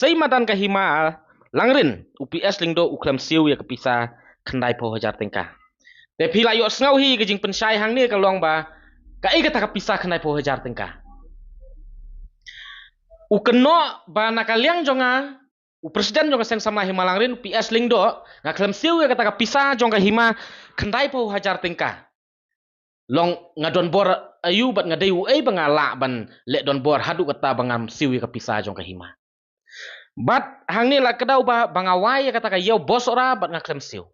Say madan kahima langrin UPS lingdo uklam siu ya kepisa kendai po hajar tingkah. Tapi la yo sngau hi ke jing pensai hang ni kalong ba ka ai kata kepisa kendai po hajar tingkah. Ukeno ba nakaliang jonga presiden jonga seng sama hima langrin UPS lingdo ngaklam siu ya kata kepisa jonga hima kendai po hajar tingkah. Long ngadon bor ayu bat ngadai ai bangala ban le don bor hadu kata bangam siu ya kepisa jonga hima. Bat hang ni la kedau ba bangawai kata ka yau bos ora bat ngaklem siu.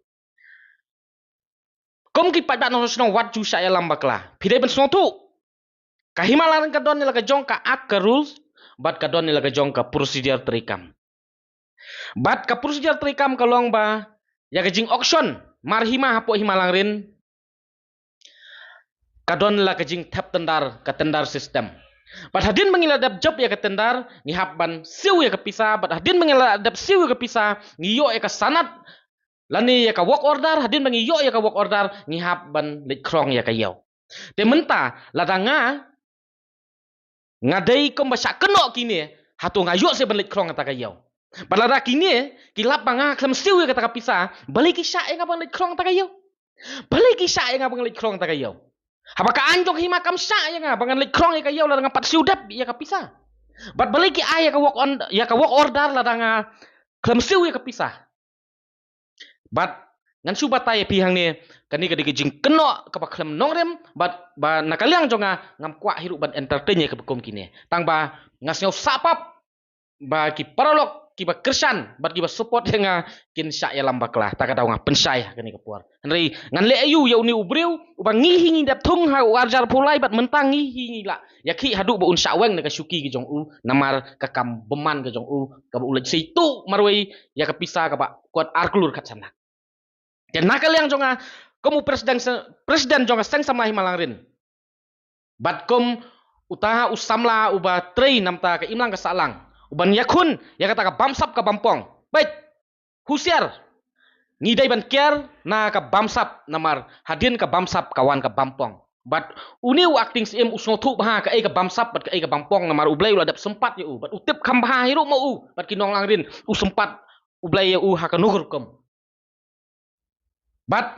Kom ki pat no sno wat ju sya lam bakla. Pide ben sno tu. Ka himalan ka don ni la ka jong ka ak ka rules bat ka don ni la ka jong ka procedure terikam. Bat ka procedure terikam ka long ba ya ka jing auction mar hima hapo himalang rin. Ka don la ka jing tap tendar sistem. Bat hadin mengiladap job ya ketendar ngihap ban siu ya kepisa bat hadin mengiladap siu ya kepisa ngiyo ya kesanat lani ya ka work order hadin mengiyo ya ka work order ngihap ban likrong ya kayau te menta ladanga ngadai kom basak keno kini hatu ngayo se ban likrong kata kayau balada kini kilap banga klem siu ya kata kepisa balik kisah ya ngabang likrong kata kayau balik kisah ya ngabang likrong kata kayau apakah anjong hima kamsa ya nga bangan likrong ya kayo la nga pat siudap ya kapisa. Bat balik ki ay ka work order la nga klemsiu ya kapisa. Bat ngan subat tay pihang ni kani kadi jing keno ka klem nongrem bat ba nakaliang jonga ngam kwa hiru ban entertain ya kebekom kini. Tang ba ngasnyo sapap ba ki parolok ki ba kersan bat ki ba support nga kin sya ya lambak lah tak ada nga pensai kani kepuar. Henry ngan le ayu ya uni ubreu ubang ngihingi dap thung ha warjar pulai bat mentang ngihingi la ya ki hadu ba un saweng ne ka syuki ki jong u namar ka kam beman ka jong u ka ulet situ marwei ya ka pisa ka ba kuat arklur kat sana. Dan nakal yang jonga kamu presiden jonga seng sama himalang rin. Bat kom utaha usamla uba train namta ka imlang ka salang. Uban yakun ya kata ka bamsap ka bampong. Baik. Husiar. Ngidai ban kiar na ka bamsap namar hadin ka bamsap kawan ka bampong. Bat uniu acting sim usnotu bah ka ai ka bamsap bat ka ai ka bampong namar ublai ulah dap sempat ya u. Bat utip kam bah hiru mau u. Bat kinong lang rin u sempat ublai ya u ha ka nugur kom. Bat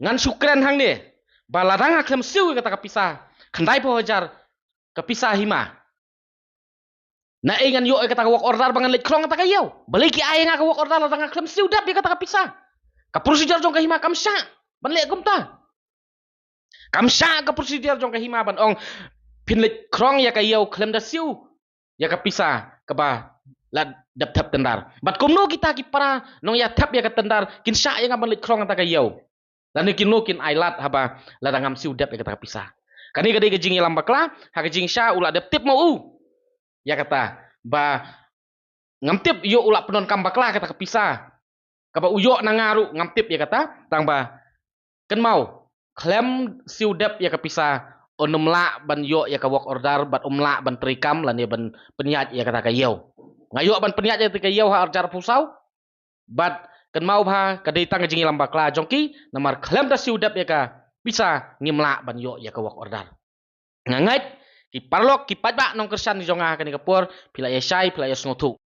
ngan sukren hang ni. Baladang aklem siu kata ka pisah. Kendai po hajar ka pisah hima. Na ingan yo kata ka work order bangan lit krong kata ka yaw. Balik ki ay nga ka work order la nga klem siu dap ya kata ka pisah. Ka procedure jong ka hima kamsa. Ban le kom ta. Kamsa ka procedure jong ka hima ban ong pinlit krong ya ka yaw klem da siu. Ya ka pisah ka ba la dap tap tendar. Bat komno kita ki para nong ya tap ya ka tendar kin sya ya nga ban lit krong kata ka yaw. Dan kin no kin ailat haba la ngam siu dap ya kata ka pisah. Kani kadai ke jing lam bakla ha ke jing sya ula dap tip mau u. Ya kata ba ngamtip yo ula penon kam bakla kata kepisah. Kaba uyo nangaru ngamtip ya kata tang ba ken mau klem siudap ya kepisah onumla ban yo ya ka work order bat umla ban terikam lan ya ban penyat ya kata kayau. Ngayo ban penyat ya kayau ha arjar pusau bat ken mau ba kadai tang jing lam bakla jongki namar klem da siudap ya ka bisa ngimla ban yo ya ka work order. Ngangait ki parlok ki padba nong kersan di jonga kani kapur pila ya syai pila ya snotu